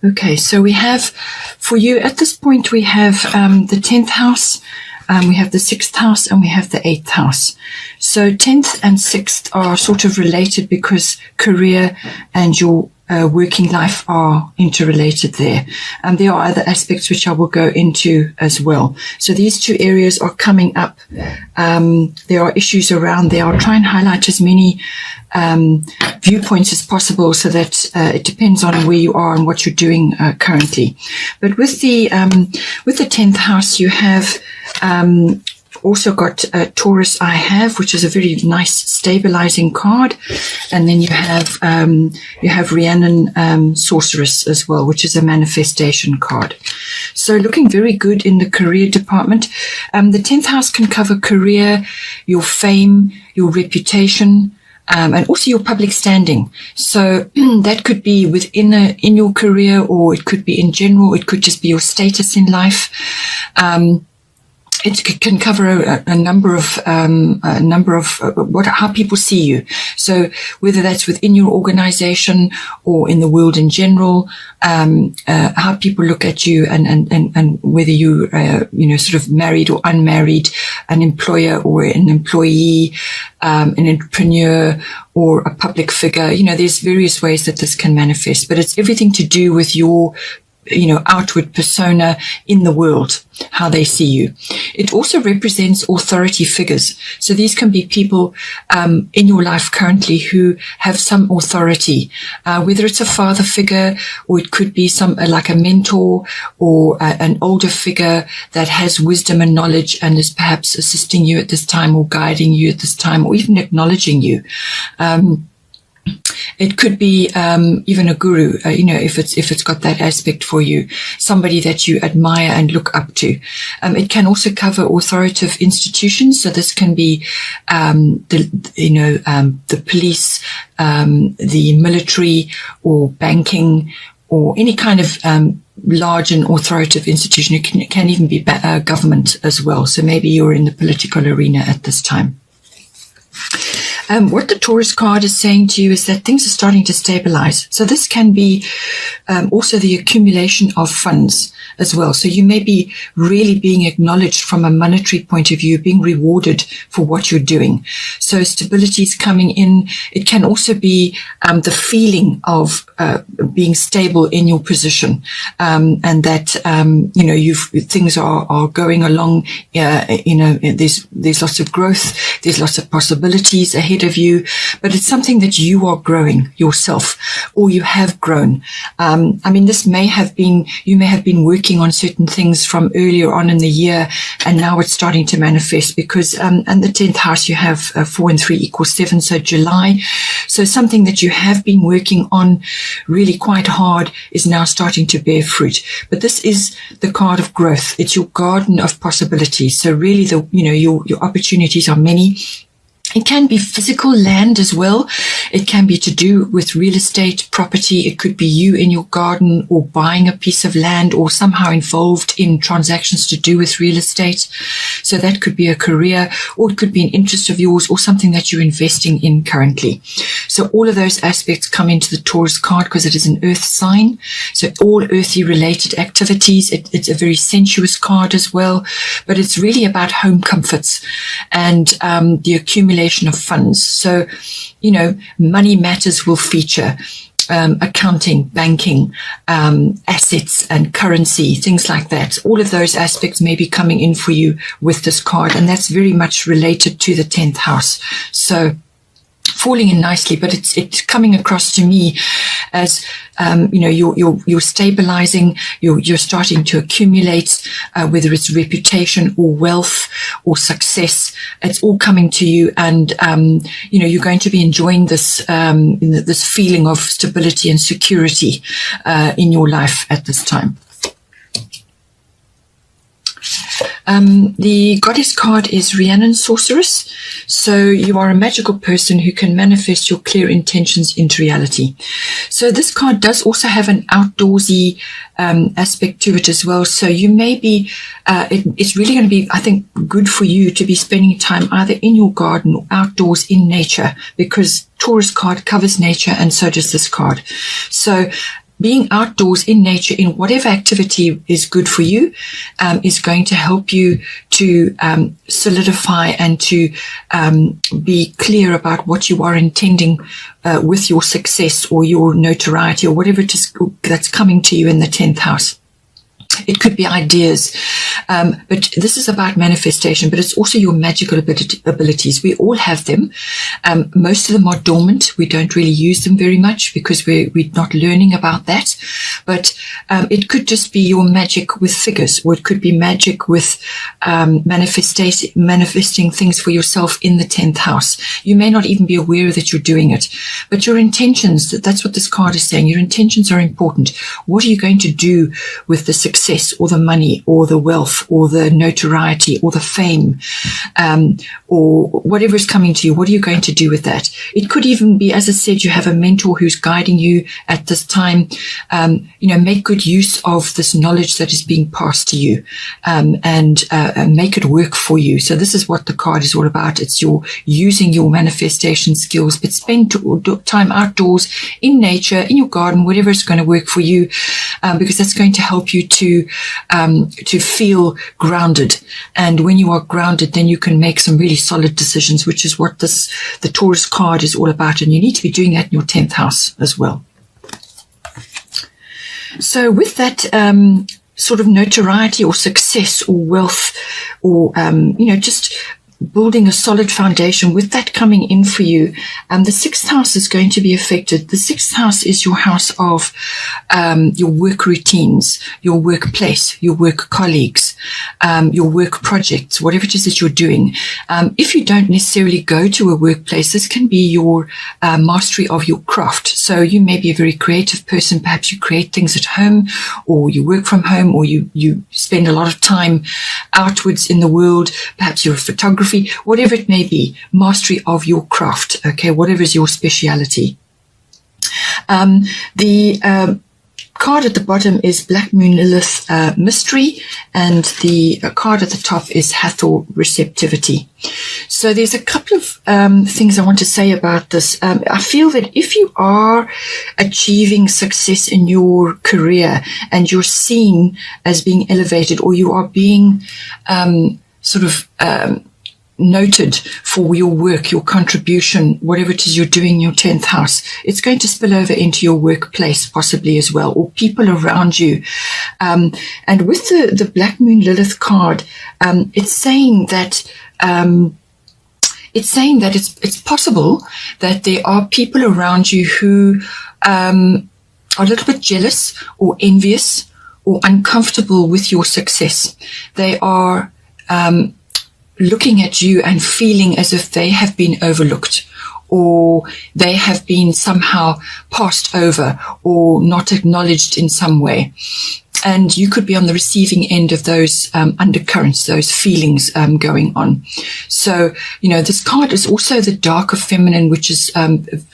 Okay, so we have, for you at this point, we have the 10th house, we have the 6th house, and we have the 8th house. So 10th and 6th are sort of related because career and your working life are interrelated there. And there are other aspects which I will go into as well. So these two areas are coming up. There are issues around there. I'll try and highlight as many viewpoints as possible so that it depends on where you are and what you're doing currently. But with the 10th house, you have also got Taurus I have, which is a very nice stabilizing card. And then you have Rhiannon Sorceress as well, which is a manifestation card. So looking very good in the career department. The 10th house can cover career, your fame, your reputation, and also your public standing. So that could be in your career, or it could be in general. It could just be your status in life. It can cover a number of how people see you. So whether that's within your organization or in the world in general, how people look at you, and whether you sort of married or unmarried, an employer or an employee, an entrepreneur or a public figure. There's various ways that this can manifest, but it's everything to do with your outward persona in the world, how they see you. It also represents authority figures. So these can be people in your life currently who have some authority, whether it's a father figure, or it could be like a mentor or an older figure that has wisdom and knowledge and is perhaps assisting you at this time, or guiding you at this time, or even acknowledging you. It could be even a guru, if it's got that aspect for you, somebody that you admire and look up to. It can also cover authoritative institutions. So this can be the police, the military, or banking, or any kind of large and authoritative institution. It can even be government as well. So maybe you're in the political arena at this time. What the Taurus card is saying to you is that things are starting to stabilize. So this can be also the accumulation of funds as well. So you may be really being acknowledged from a monetary point of view, being rewarded for what you're doing. So stability is coming in. It can also be the feeling of being stable in your position, and that things are going along. There's lots of growth. There's lots of possibilities ahead of you, but it's something that you are growing yourself, or you have grown. This may have been, you may have been working on certain things from earlier on in the year, and now it's starting to manifest because, and the 10th house, you have 4 and 3 equals 7. So July. So something that you have been working on really quite hard is now starting to bear fruit. But this is the card of growth. It's your garden of possibilities. So really your opportunities are many. It can be physical land as well. It can be to do with real estate, property. It could be you in your garden, or buying a piece of land, or somehow involved in transactions to do with real estate. So that could be a career, or it could be an interest of yours, or something that you're investing in currently. So all of those aspects come into the Taurus card because it is an earth sign. So all earthy related activities. It's a very sensuous card as well, but it's really about home comforts and the accumulation of funds. So, money matters will feature. Accounting, banking, assets and currency, things like that. All of those aspects may be coming in for you with this card, and that's very much related to the 10th house. So falling in nicely, but it's coming across to me as you're stabilizing, you're starting to accumulate, whether it's reputation or wealth or success. It's all coming to you, and you're going to be enjoying this this feeling of stability and security in your life at this time. The goddess card is Rhiannon Sorceress. So you are a magical person who can manifest your clear intentions into reality. So this card does also have an outdoorsy aspect to it as well. So you may be, it's really going to be, I think, good for you to be spending time either in your garden or outdoors in nature, because Taurus card covers nature, and so does this card. So being outdoors in nature in whatever activity is good for you is going to help you to solidify and to be clear about what you are intending with your success or your notoriety or whatever it is that's coming to you in the 10th house. It could be ideas, but this is about manifestation, but it's also your magical abilities. We all have them. Most of them are dormant. We don't really use them very much because we're not learning about that. But it could just be your magic with figures, or it could be magic with manifesting things for yourself in the 10th house. You may not even be aware that you're doing it, but your intentions, that's what this card is saying. Your intentions are important. What are you going to do with the success or the money or the wealth or the notoriety or the fame or whatever is coming to you? What are you going to do with that? It could even be, as I said, you have a mentor who's guiding you at this time. Make good use of this knowledge that is being passed to you and make it work for you. So this is what the card is all about. It's your using your manifestation skills, but spend time outdoors in nature, in your garden, whatever is going to work for you, because that's going to help you to feel grounded. And when you are grounded, then you can make some really solid decisions, which is what the Taurus card is all about. And you need to be doing that in your 10th house as well. So with that sort of notoriety or success or wealth or, just building a solid foundation, with that coming in for you, the 6th house is going to be affected. The 6th house is your house of your work routines, your workplace, your work colleagues, your work projects, whatever it is that you're doing. If you don't necessarily go to a workplace, this can be your mastery of your craft. So you may be a very creative person. Perhaps you create things at home, or you work from home, or you spend a lot of time outwards in the world. Perhaps you're a photographer. Whatever it may be, mastery of your craft, okay, whatever is your speciality. The card at the bottom is Black Moon Lilith Mystery, and the card at the top is Hathor Receptivity. So there's a couple of things I want to say about this. I feel that if you are achieving success in your career and you're seen as being elevated, or you are being noted for your work, your contribution, whatever it is you're doing in your 10th house, it's going to spill over into your workplace possibly as well, or people around you. And with the Black Moon Lilith card, it's saying that it's possible that there are people around you who are a little bit jealous or envious or uncomfortable with your success. They are looking at you and feeling as if they have been overlooked, or they have been somehow passed over or not acknowledged in some way. And you could be on the receiving end of those undercurrents, those feelings going on. So, this card is also the darker feminine, which is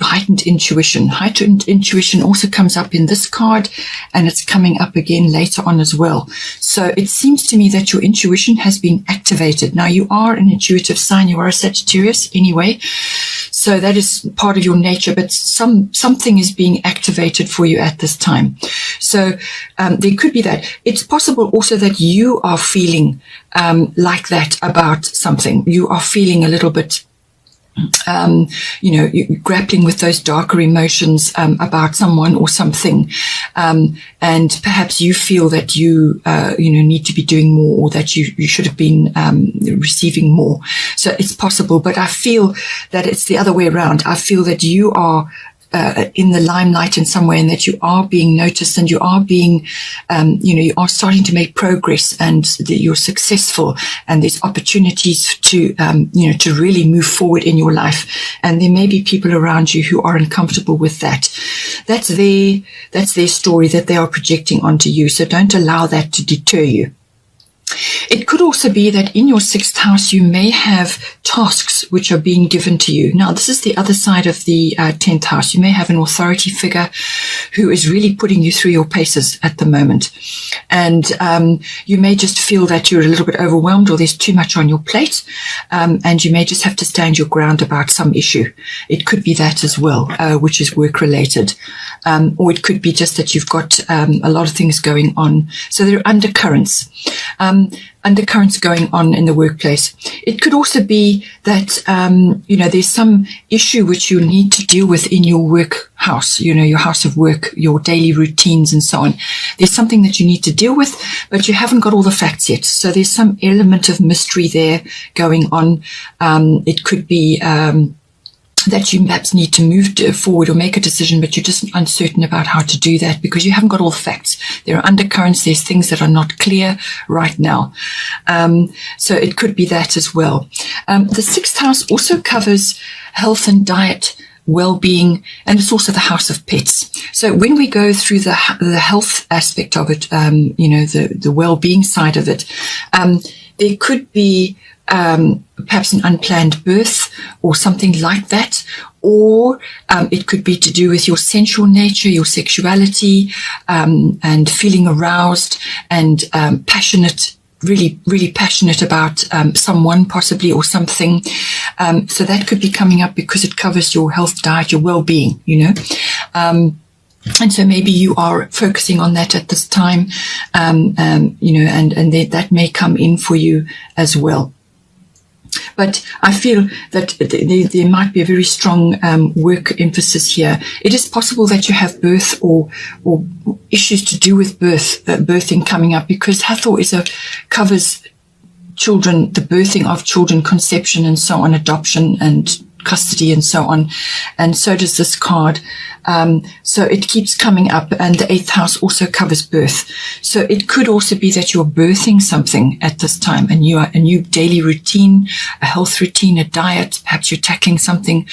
heightened intuition. Heightened intuition also comes up in this card, and it's coming up again later on as well. So it seems to me that your intuition has been activated. Now, you are an intuitive sign. You are a Sagittarius anyway. So that is part of your nature, but something is being activated for you at this time. So there could be that. It's possible also that you are feeling like that about something. You are feeling a little bit, you're grappling with those darker emotions about someone or something. And perhaps you feel that you need to be doing more, or that you should have been receiving more. So it's possible, but I feel that it's the other way around. I feel that you are in the limelight in some way, and that you are being noticed, and you are being, you are starting to make progress, and you're successful, and there's opportunities to, to really move forward in your life. And there may be people around you who are uncomfortable with that. That's their story that they are projecting onto you. So don't allow that to deter you. It could also be that in your 6th house, you may have tasks which are being given to you. Now, this is the other side of the 10th house. You may have an authority figure who is really putting you through your paces at the moment. And you may just feel that you're a little bit overwhelmed, or there's too much on your plate, and you may just have to stand your ground about some issue. It could be that as well, which is work-related. Or it could be just that you've got a lot of things going on. So there are undercurrents. Undercurrents going on in the workplace. It could also be that, there's some issue which you need to deal with in your work house, your house of work, your daily routines and so on. There's something that you need to deal with, but you haven't got all the facts yet. So there's some element of mystery there going on. It could be that you perhaps need to move forward or make a decision, but you're just uncertain about how to do that because you haven't got all the facts. There are undercurrents. There's things that are not clear right now. So it could be that as well. The 6th house also covers health and diet, well-being, and it's also the house of pets. So when we go through the health aspect of it, the well-being side of it, there could be perhaps an unplanned birth or something like that, or it could be to do with your sensual nature, your sexuality, and feeling aroused and passionate, really, really passionate about someone possibly or something. So that could be coming up because it covers your health, diet, your well-being, and so maybe you are focusing on that at this time, and that may come in for you as well. But I feel that there might be a very strong work emphasis here. It is possible that you have birth or issues to do with birthing coming up, because Hathor covers children, the birthing of children, conception and so on, adoption and custody and so on. And so does this card. So it keeps coming up, and the 8th house also covers birth. So it could also be that you're birthing something at this time, a new daily routine, a health routine, a diet. Perhaps you're tackling something,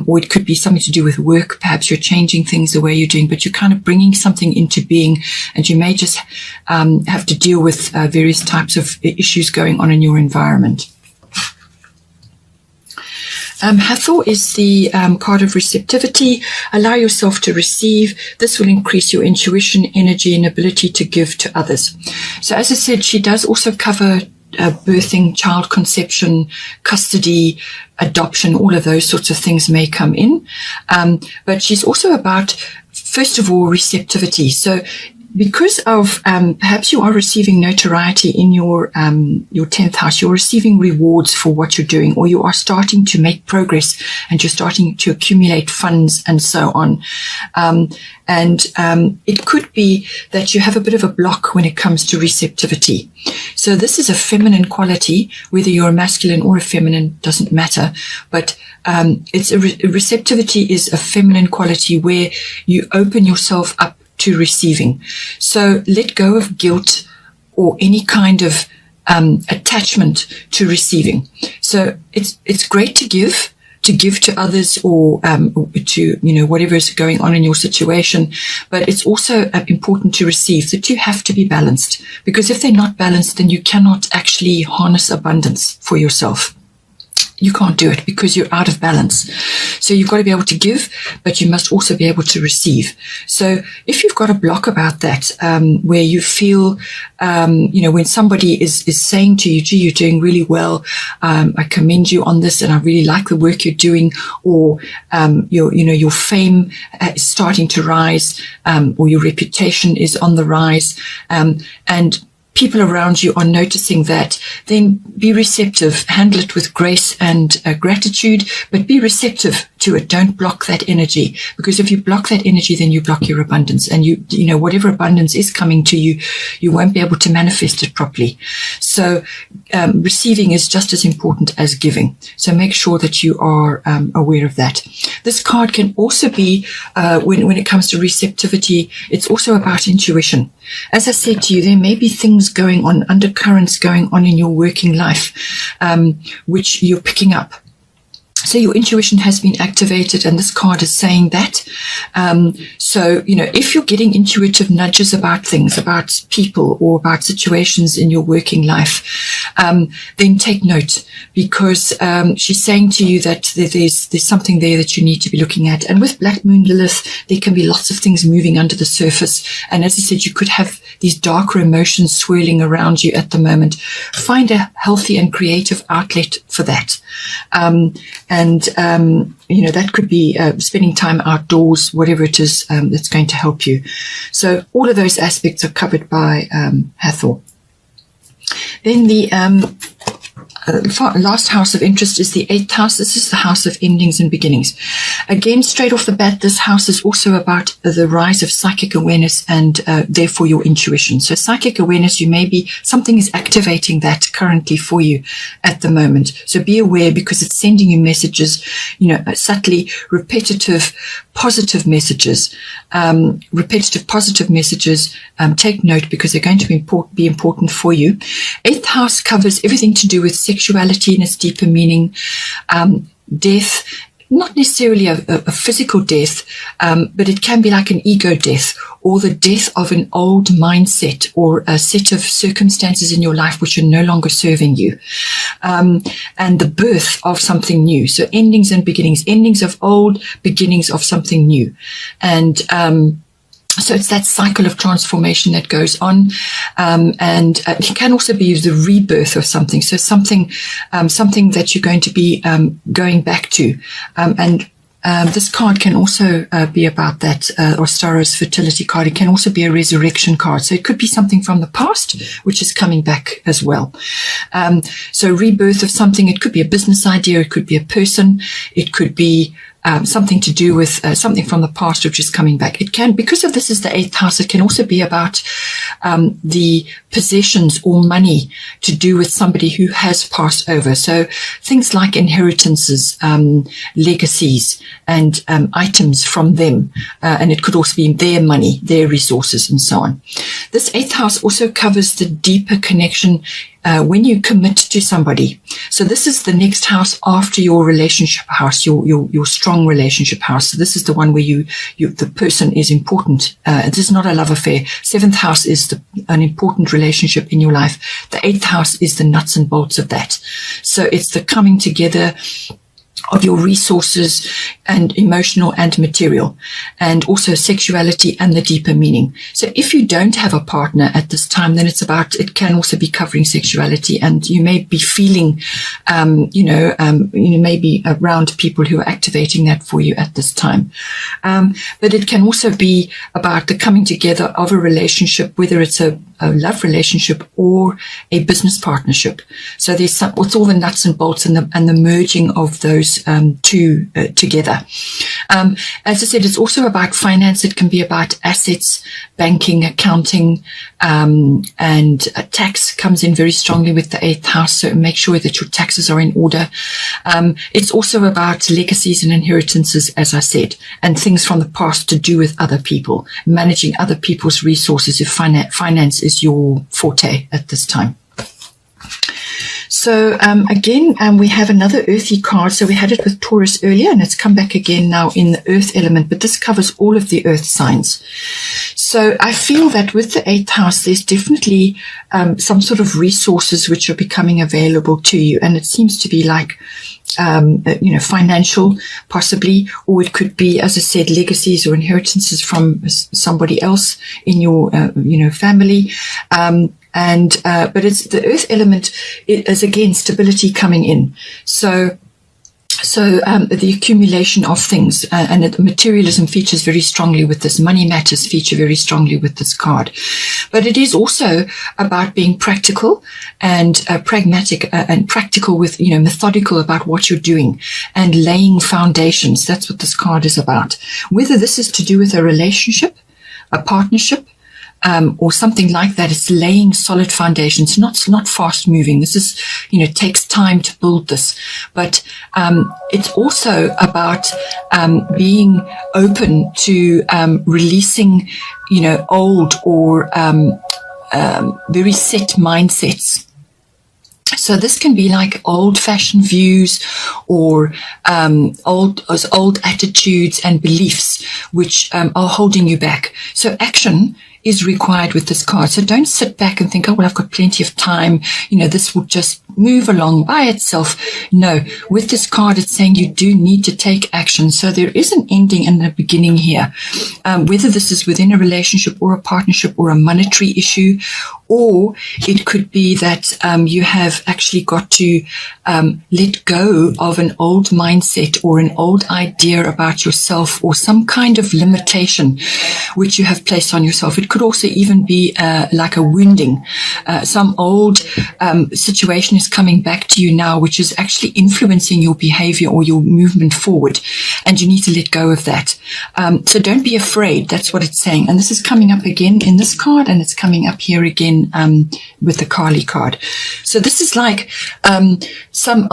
or it could be something to do with work. Perhaps you're changing things the way you're doing, but you're kind of bringing something into being, and you may just have to deal with various types of issues going on in your environment. Hathor is the card of receptivity. Allow yourself to receive. This will increase your intuition, energy, and ability to give to others. So as I said, she does also cover birthing, child conception, custody, adoption. All of those sorts of things may come in. But she's also about, first of all, receptivity. So because of perhaps you are receiving notoriety in your 10th house, you're receiving rewards for what you're doing, or you are starting to make progress and you're starting to accumulate funds and so on. It could be that you have a bit of a block when it comes to receptivity. So this is a feminine quality, whether you're a masculine or a feminine, doesn't matter. But receptivity is a feminine quality where you open yourself up to receiving. So let go of guilt or any kind of attachment to receiving. So it's great to give to others, or to whatever is going on in your situation, but it's also important to receive. The two have to be balanced, because if they're not balanced, then you cannot actually harness abundance for yourself. You can't do it because you're out of balance. So you've got to be able to give, but you must also be able to receive. So if you've got a block about that, where you feel, when somebody is saying to you, gee, you're doing really well, I commend you on this, and I really like the work you're doing, or, your fame is starting to rise, or your reputation is on the rise, and people around you are noticing that, then be receptive, handle it with grace and gratitude, but be receptive to it. Don't block that energy, because if you block that energy, then you block your abundance, and whatever abundance is coming to you, you won't be able to manifest it properly. So receiving is just as important as giving. So make sure that you are aware of that. This card can also be, when it comes to receptivity, it's also about intuition. As I said to you, there may be things going on, undercurrents going on in your working life, which you're picking up. So your intuition has been activated, and this card is saying that. So, if you're getting intuitive nudges about things, about people, or about situations in your working life, then take note, because she's saying to you that there's something there that you need to be looking at. And with Black Moon Lilith, there can be lots of things moving under the surface. And as I said, you could have these darker emotions swirling around you at the moment. Find a healthy and creative outlet for that. That could be spending time outdoors, whatever it is that's going to help you. So all of those aspects are covered by Hathor. Then the last house of interest is the 8th house. This is the house of endings and beginnings. Again, straight off the bat, this house is also about the rise of psychic awareness and therefore your intuition. So psychic awareness, something is activating that currently for you at the moment. So be aware, because it's sending you messages, subtly repetitive, positive messages. Take note, because they're going to be important for you. 8th house covers everything to do with sexuality in its deeper meaning, death, not necessarily a physical death, but it can be like an ego death, or the death of an old mindset or a set of circumstances in your life which are no longer serving you, and the birth of something new. So endings and beginnings, endings of old, beginnings of something new. And so it's that cycle of transformation that goes on, and it can also be the rebirth of something. So something that you're going to be going back to, and this card can also be about that, or Starrow's fertility card. It can also be a resurrection card. So it could be something from the past, which is coming back as well. So rebirth of something. It could be a business idea. It could be a person. It could be something to do with something from the past which is coming back. It can, because of this is the 8th house, it can also be about the possessions or money to do with somebody who has passed over. So things like inheritances, legacies, and items from them. And it could also be their money, their resources, and so on. This 8th house also covers the deeper connection when you commit to somebody. So this is the next house after your relationship house, your strong relationship house. So this is the one where the person is important. This is not a love affair. 7th house is an important relationship in your life. The 8th house is the nuts and bolts of that. So it's the coming together of your resources and emotional and material, and also sexuality and the deeper meaning. So if you don't have a partner at this time, then it can also be covering sexuality, and you may be feeling, maybe around people who are activating that for you at this time. But it can also be about the coming together of a relationship, whether it's a love relationship or a business partnership. So it's all the nuts and bolts and the merging of those two together. As I said, it's also about finance. It can be about assets, banking, accounting, and tax comes in very strongly with the 8th house. So make sure that your taxes are in order. It's also about legacies and inheritances, as I said, and things from the past to do with other people, managing other people's resources if finance is your forte at this time. So again, we have another earthy card. So we had it with Taurus earlier, and it's come back again now in the earth element, but this covers all of the earth signs. So I feel that with the 8th house, there's definitely some sort of resources which are becoming available to you. And it seems to be like, financial possibly, or it could be, as I said, legacies or inheritances from somebody else in your, family. But it's the earth element is again stability coming in. So the accumulation of things, and materialism features very strongly with this. Money matters feature very strongly with this card. But it is also about being practical and pragmatic and practical with, methodical about what you're doing and laying foundations. That's what this card is about. Whether this is to do with a relationship, a partnership, or something like that. It's laying solid foundations, not fast moving. This is, takes time to build this, but it's also about being open to releasing, old or very set mindsets. So this can be like old-fashioned views or old attitudes and beliefs which are holding you back. So action is required with this card. So don't sit back and think, oh, well, I've got plenty of time. This will just move along by itself. No, with this card, it's saying you do need to take action. So there is an ending and a beginning here. Whether this is within a relationship or a partnership or a monetary issue, or it could be that you have actually got to let go of an old mindset or an old idea about yourself or some kind of limitation which you have placed on yourself. It could also even be like a wounding. Some old situation is coming back to you now, which is actually influencing your behavior or your movement forward, and you need to let go of that. So don't be afraid. That's what it's saying. And this is coming up again in this card, and it's coming up here again with the Kali card. So this is like some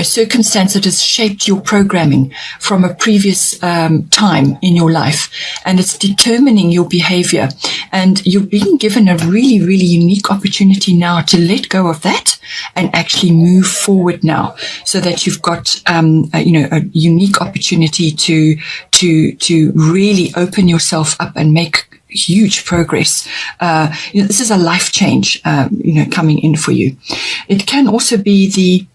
circumstance that has shaped your programming from a previous time in your life, and it's determining your behavior. And you're being given a really, really unique opportunity now to let go of that and actually move forward now, so that you've got a unique opportunity to really open yourself up and make huge progress. This is a life change, coming in for you. It can also be the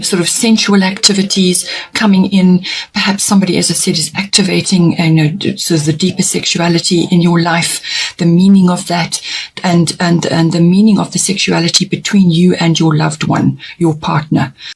sort of sensual activities coming in. Perhaps somebody, as I said, is activating, sort of the deeper sexuality in your life, the meaning of that, and the meaning of the sexuality between you and your loved one, your partner.